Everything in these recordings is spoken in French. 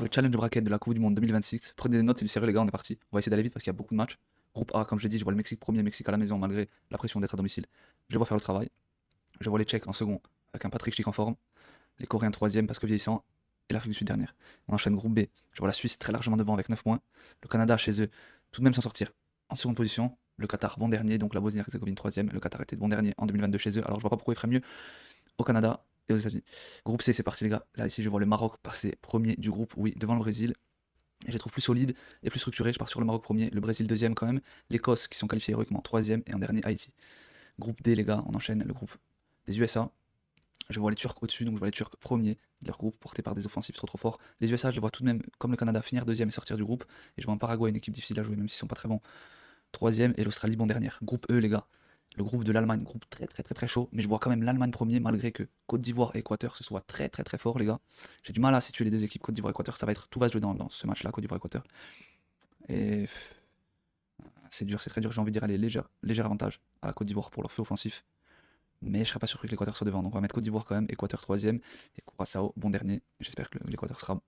le challenge bracket de la Coupe du Monde 2026. Prenez des notes, c'est du sérieux les gars, on est parti. On va essayer d'aller vite parce qu'il y a beaucoup de matchs. Groupe A, comme je l'ai dit, je vois le Mexique premier, Mexique à la maison malgré la pression d'être à domicile. Je les vois faire le travail. Je vois les Tchèques en second avec un Patrick Schick en forme. Les Coréens troisième parce que vieillissant. Et l'Afrique du Sud dernière. On enchaîne groupe B. Je vois la Suisse très largement devant avec 9 points. Le Canada chez eux, tout de même s'en sortir en seconde position. Le Qatar bon dernier, donc la Bosnie-Herzégovine troisième. Le Qatar était bon dernier en 2022 chez eux. Alors je vois pas pourquoi il ferait mieux au Canada et aux États-Unis. Groupe C, c'est parti les gars. Là ici je vois le Maroc passer premier du groupe, oui, devant le Brésil. Et je les trouve plus solides et plus structurés. Je pars sur le Maroc premier, le Brésil deuxième quand même. L'Écosse qui sont qualifiés héroïquement troisième et en dernier Haïti. Groupe D les gars, on enchaîne le groupe des USA. Je vois les Turcs au-dessus, donc je vois les Turcs premiers de leur groupe, portés par des offensifs trop forts. Les USA, je les vois tout de même, comme le Canada, finir deuxième et sortir du groupe. Et je vois un Paraguay, une équipe difficile à jouer, même s'ils sont pas très bons, troisième, et l'Australie, bon dernière. Groupe E, les gars. Le groupe de l'Allemagne, groupe très chaud, mais je vois quand même l'Allemagne premier, malgré que Côte d'Ivoire et Équateur se soient très fort, les gars. J'ai du mal à situer les deux équipes, Côte d'Ivoire et Équateur, ça va être, tout va se jouer dans ce match-là, Côte d'Ivoire et Équateur. Et c'est dur, c'est très dur, j'ai envie de dire, allez, léger avantage à la Côte d'Ivoire pour leur feu offensif. Mais je serais pas surpris que l'Équateur soit devant. Donc on va mettre Côte d'Ivoire quand même, Équateur troisième et Curaçao bon dernier. J'espère que l'Équateur sera.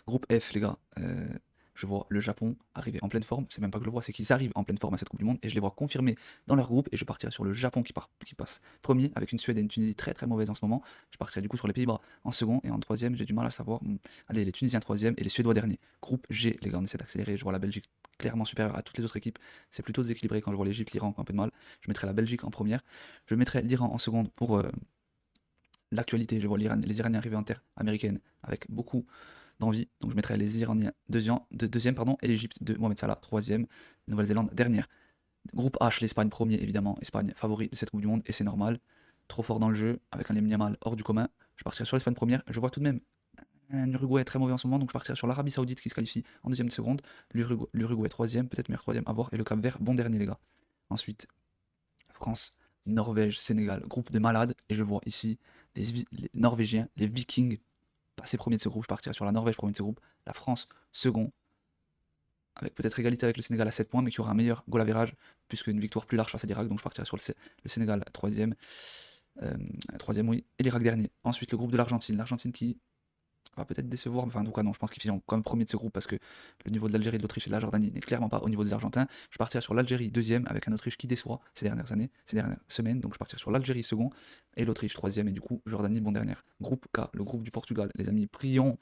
Groupe F les gars, je vois le Japon arriver en pleine forme. C'est même pas que je le vois, c'est qu'ils arrivent en pleine forme à cette Coupe du Monde et je les vois confirmés dans leur groupe et je partirai sur le Japon qui passe premier avec une Suède et une Tunisie très mauvaise en ce moment. Je partirai du coup sur les Pays-Bas en second et en troisième j'ai du mal à savoir. Allez les Tunisiens troisième et les Suédois dernier. Groupe G les gars, on essaie d'accélérer. Je vois la Belgique clairement supérieure à toutes les autres équipes. C'est plutôt déséquilibré quand je vois l'Égypte, l'Iran qui ont un peu de mal. Je mettrai la Belgique en première. Je mettrai l'Iran en seconde pour l'actualité. Je vois les Iraniens arriver en terre américaine avec beaucoup d'envie. Donc je mettrai les Iraniens deuxième pardon, et l'Égypte de Mohamed Salah troisième, Nouvelle-Zélande dernière. Groupe H, l'Espagne premier évidemment, Espagne favori de cette Coupe du Monde et c'est normal. Trop fort dans le jeu avec un Lamine Yamal hors du commun. Je partirai sur l'Espagne première. Je vois tout de même un Uruguay très mauvais en ce moment, donc je partirai sur l'Arabie Saoudite qui se qualifie en deuxième de seconde. L'Uruguay troisième, peut-être meilleur troisième à voir, et le Cap Vert bon dernier les gars. Ensuite France, Norvège, Sénégal, groupe de malades et je vois ici les Norvégiens, les Vikings passer premier de ce groupe, je partirai sur la Norvège premier de ce groupe, la France second, avec peut-être égalité avec le Sénégal à 7 points, mais qui aura un meilleur goal average, puisque une victoire plus large face à l'Irak, donc je partirai sur le Sénégal troisième, troisième oui, et l'Irak dernier. Ensuite le groupe de l'Argentine qui va peut-être décevoir, mais enfin en tout cas non, je pense qu'ils finiront quand même premier de ce groupe parce que le niveau de l'Algérie, de l'Autriche et de la Jordanie n'est clairement pas au niveau des Argentins. Je partirai sur l'Algérie deuxième avec un Autriche qui déçoit ces dernières années, ces dernières semaines, donc je partirai sur l'Algérie second et l'Autriche troisième et du coup Jordanie bon dernière. Groupe K, le groupe du Portugal, les amis, prions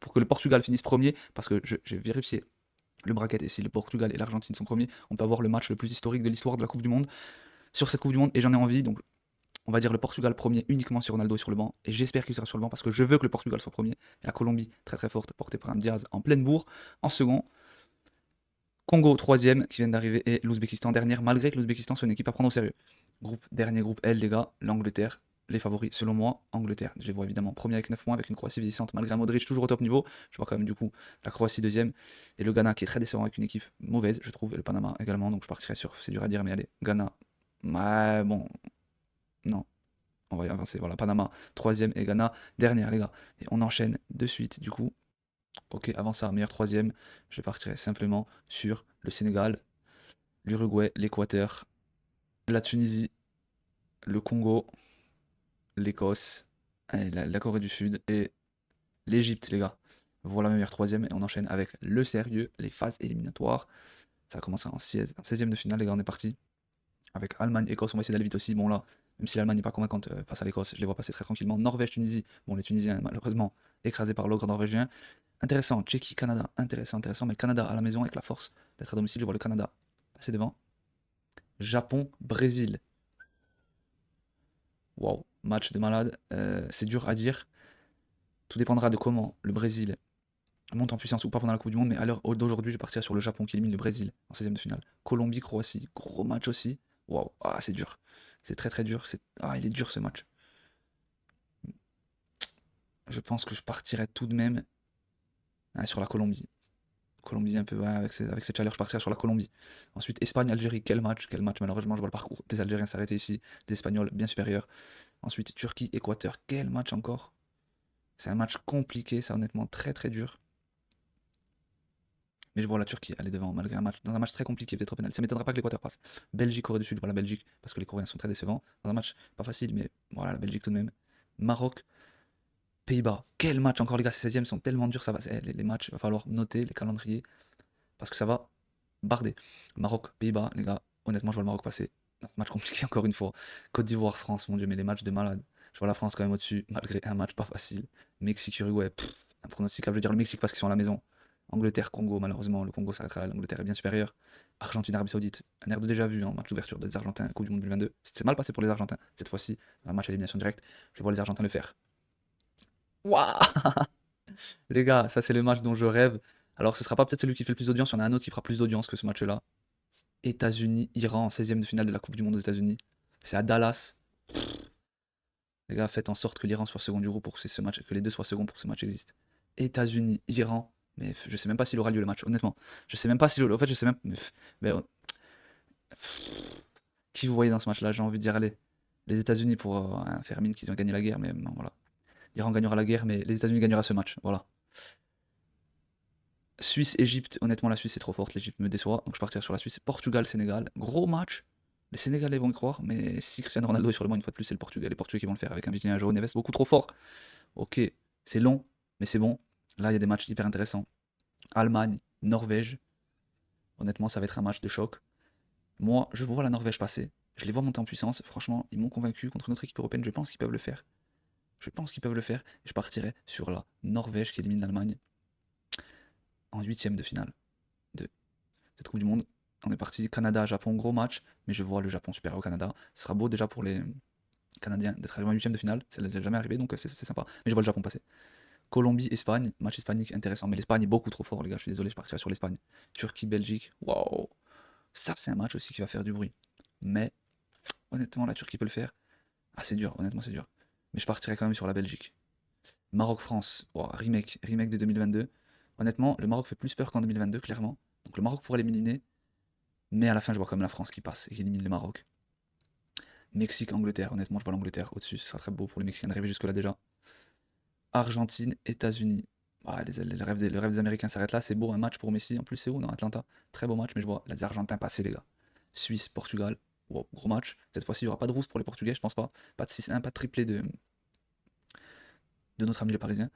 pour que le Portugal finisse premier parce que j'ai vérifié le bracket et si le Portugal et l'Argentine sont premiers, on peut avoir le match le plus historique de l'histoire de la Coupe du Monde sur cette Coupe du Monde et j'en ai envie donc on va dire le Portugal premier uniquement si Ronaldo est sur le banc, et j'espère qu'il sera sur le banc parce que je veux que le Portugal soit premier, et la Colombie très forte, portée par un Diaz en pleine bourre, en second, Congo troisième qui vient d'arriver, et l'Ouzbékistan dernière, malgré que l'Ouzbékistan soit une équipe à prendre au sérieux. Dernier groupe L les gars, l'Angleterre, les favoris selon moi, Angleterre, je les vois évidemment premier avec 9 points, avec une Croatie vieillissante malgré un Modric toujours au top niveau, je vois quand même du coup la Croatie deuxième, et le Ghana qui est très décevant avec une équipe mauvaise je trouve, et le Panama également, donc je partirai sur, c'est dur à dire mais allez, Ghana, ouais bon, non, on va y avancer. Voilà, Panama, troisième et Ghana, dernière, les gars. Et on enchaîne de suite, du coup. Ok, avant ça, meilleur troisième, je partirai simplement sur le Sénégal, l'Uruguay, l'Équateur, la Tunisie, le Congo, l'Écosse, la Corée du Sud et l'Égypte, les gars. Voilà, meilleur troisième. Et on enchaîne avec le sérieux, les phases éliminatoires. Ça va commencer en 16e de finale, les gars, on est parti. Avec Allemagne, Écosse, on va essayer d'aller vite aussi. Bon là, même si l'Allemagne n'est pas convaincante face à l'Écosse, je les vois passer très tranquillement. Norvège, Tunisie, bon les Tunisiens malheureusement écrasés par l'ogre norvégien. Intéressant, Tchéquie, Canada, intéressant, mais le Canada à la maison avec la force d'être à domicile, je vois le Canada passer devant. Japon, Brésil. Waouh, match de malade, c'est dur à dire. Tout dépendra de comment le Brésil monte en puissance ou pas pendant la Coupe du Monde, mais à l'heure d'aujourd'hui, je partirai sur le Japon qui élimine le Brésil en 16e de finale. Colombie, Croatie, gros match aussi. Waouh, ah, c'est dur. C'est très dur. Ah, il est dur ce match. Je pense que je partirais tout de même sur la Colombie. Colombie un peu, ouais, avec cette chaleur, je partirais sur la Colombie. Ensuite, Espagne, Algérie, quel match, quel match. Malheureusement, je vois le parcours des Algériens s'arrêter ici, des Espagnols bien supérieurs. Ensuite, Turquie, Équateur, quel match encore. C'est un match compliqué, ça honnêtement très dur. Mais je vois la Turquie aller devant, malgré dans un match très compliqué, peut-être au pénal. Ça m'étonnerait pas que l'Équateur passe. Belgique, Corée du Sud, voilà la Belgique, parce que les Coréens sont très décevants. Dans un match pas facile, mais voilà la Belgique tout de même. Maroc, Pays-Bas, quel match encore les gars, ces 16e sont tellement durs, ça va, les matchs, il va falloir noter les calendriers, parce que ça va barder. Maroc, Pays-Bas, les gars, honnêtement, je vois le Maroc passer. Un match compliqué encore une fois. Côte d'Ivoire, France, mon Dieu, mais les matchs de malade. Je vois la France quand même au-dessus, malgré un match pas facile. Mexique, Uruguay, impronosticable. Je veux dire le Mexique parce qu'ils sont à la maison. Angleterre, Congo, malheureusement, le Congo s'arrêtera là, l'Angleterre est bien supérieure. Argentine, Arabie Saoudite, un air de déjà vu, match d'ouverture des Argentins, Coupe du Monde 2022. C'est mal passé pour les Argentins, cette fois-ci, dans un match à élimination directe. Je vois les Argentins le faire. Waouh. Les gars, ça c'est le match dont je rêve. Alors ce sera pas peut-être celui qui fait le plus d'audience, il y en a un autre qui fera plus d'audience que ce match-là. États-Unis, Iran en 16e de finale de la Coupe du Monde aux États-Unis. C'est à Dallas. Les gars, faites en sorte que l'Iran soit second du groupe pour que ce match, que les deux soient seconds pour que ce match existe. États-Unis, Iran. Mais je sais même pas s'il aura lieu le match, honnêtement. Je sais même pas si. En fait, je sais même. Mais, qui vous voyez dans ce match-là? J'ai envie de dire, allez, les États-Unis pour faire mine qu'ils ont gagné la guerre, mais non, voilà. L'Iran gagnera la guerre, mais les États-Unis gagnera ce match. Voilà. Suisse-Égypte, honnêtement, la Suisse est trop forte, l'Égypte me déçoit, donc je partirai sur la Suisse. Portugal-Sénégal, gros match. Les Sénégalais vont y croire, mais si Cristiano Ronaldo est sur le banc une fois de plus, c'est le Portugal. Les Portugais qui vont le faire avec un Vitinha João Neves beaucoup trop fort. Ok, c'est long, mais c'est bon. Là, il y a des matchs hyper intéressants. Allemagne, Norvège. Honnêtement, ça va être un match de choc. Moi, je vois la Norvège passer. Je les vois monter en puissance. Franchement, ils m'ont convaincu contre notre équipe européenne. Je pense qu'ils peuvent le faire. Je pense qu'ils peuvent le faire. Et je partirai sur la Norvège qui élimine l'Allemagne en huitième de finale de cette Coupe du Monde. On est parti Canada-Japon, gros match, mais je vois le Japon supérieur au Canada. Ce sera beau déjà pour les Canadiens d'être arrivés en huitième de finale, ça n'est jamais arrivé, donc c'est sympa. Mais je vois le Japon passer. Colombie-Espagne, match hispanique intéressant, mais l'Espagne est beaucoup trop fort, les gars, je suis désolé, je partirai sur l'Espagne. Turquie-Belgique, waouh, ça c'est un match aussi qui va faire du bruit. Mais honnêtement, la Turquie peut le faire. Ah, c'est dur, honnêtement, c'est dur. Mais je partirai quand même sur la Belgique. Maroc-France, wow, remake de 2022. Honnêtement, le Maroc fait plus peur qu'en 2022, clairement. Donc le Maroc pourrait l'éliminer, mais à la fin, je vois quand même la France qui passe et qui élimine le Maroc. Mexique-Angleterre, honnêtement, je vois l'Angleterre au-dessus, ce sera très beau pour les Mexicains d'arriver jusque-là déjà. Argentine, États-Unis. Ah, le rêve des Américains s'arrête là, c'est beau, un match pour Messi, en plus c'est où dans Atlanta. Très beau match, mais je vois les Argentins passer, les gars. Suisse, Portugal, wow, gros match. Cette fois-ci, il n'y aura pas de rousse pour les Portugais, je pense pas. Pas de 6-1, pas de triplé de notre ami le Parisien.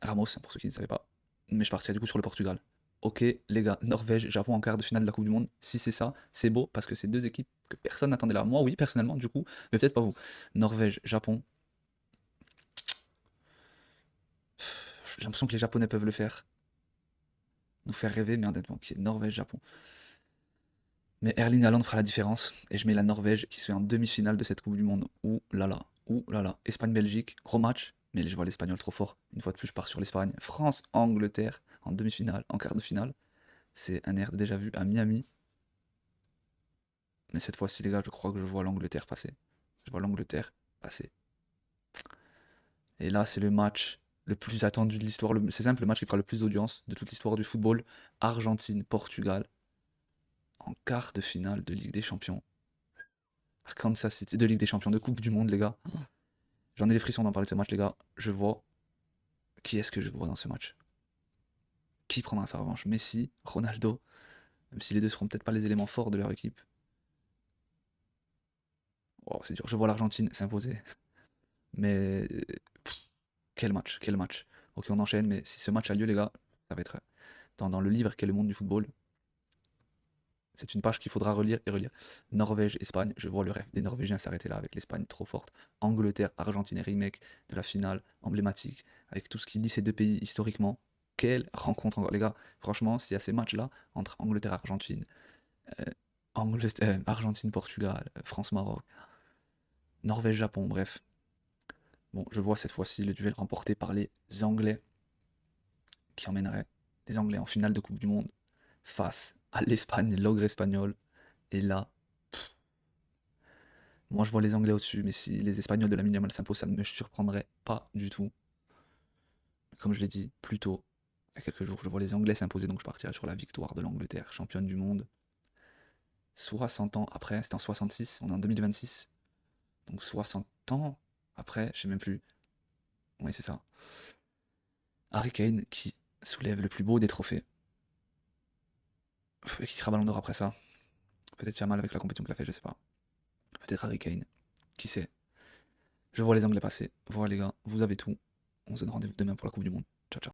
Ramos, pour ceux qui ne savaient pas. Mais je partirai du coup sur le Portugal. Ok, les gars, Norvège, Japon en quart de finale de la Coupe du Monde. Si c'est ça, c'est beau parce que c'est deux équipes que personne n'attendait là. Moi, oui, personnellement, du coup, mais peut-être pas vous. Norvège, Japon. J'ai l'impression que les Japonais peuvent le faire. Nous faire rêver, mais honnêtement, qui est Norvège, Japon. Mais Erling Haaland fera la différence. Et je mets la Norvège qui se fait en demi-finale de cette Coupe du Monde. Ouh là là, ouh là là. Espagne-Belgique, gros match. Mais je vois l'Espagnol trop fort. Une fois de plus, je pars sur l'Espagne. France-Angleterre en demi-finale, en quart de finale. C'est un air déjà vu à Miami. Mais cette fois-ci, les gars, je crois que je vois l'Angleterre passer. Je vois l'Angleterre passer. Et là, c'est le match le plus attendu de l'histoire. C'est simple, le match qui fera le plus d'audience de toute l'histoire du football. Argentine-Portugal en quart de finale de Ligue des Champions. Kansas City, de Ligue des Champions, de Coupe du Monde, les gars. J'en ai les frissons d'en parler de ce match, les gars. Je vois. Qui est-ce que je vois dans ce match? Qui prendra sa revanche? Messi, Ronaldo. Même si les deux seront peut-être pas les éléments forts de leur équipe. Oh, c'est dur. Je vois l'Argentine s'imposer. Mais quel match, quel match. Ok, on enchaîne, mais si ce match a lieu, les gars, ça va être dans le livre qu'est le monde du football. C'est une page qu'il faudra relire et relire. Norvège, Espagne, je vois le rêve des Norvégiens s'arrêter là avec l'Espagne trop forte. Angleterre, Argentine et remake de la finale emblématique, avec tout ce qui lie ces deux pays historiquement. Quelle rencontre encore, les gars. Franchement, s'il y a ces matchs-là, entre Angleterre, Argentine, euh, Argentine, Portugal, France, Maroc, Norvège, Japon, bref. Bon, je vois cette fois-ci le duel remporté par les Anglais, qui emmèneraient les Anglais en finale de Coupe du Monde face à l'Espagne, l'ogre espagnol. Et là, moi, je vois les Anglais au-dessus, mais si les Espagnols de la Yamal s'imposent, ça ne me surprendrait pas du tout. Comme je l'ai dit plus tôt, il y a quelques jours, je vois les Anglais s'imposer, donc je partirai sur la victoire de l'Angleterre, championne du monde. 60 ans après, c'était en 66, on est en 2026. Donc 60 ans après, je sais même plus. Oui, c'est ça. Harry Kane qui soulève le plus beau des trophées. Et qui sera Ballon d'Or après ça. Peut-être mal avec la compétition qu'il a fait, je sais pas. Peut-être Harry Kane. Qui sait? Je vois les Anglais passer. Voilà les gars, vous avez tout. On se donne rendez-vous demain pour la Coupe du Monde. Ciao, ciao.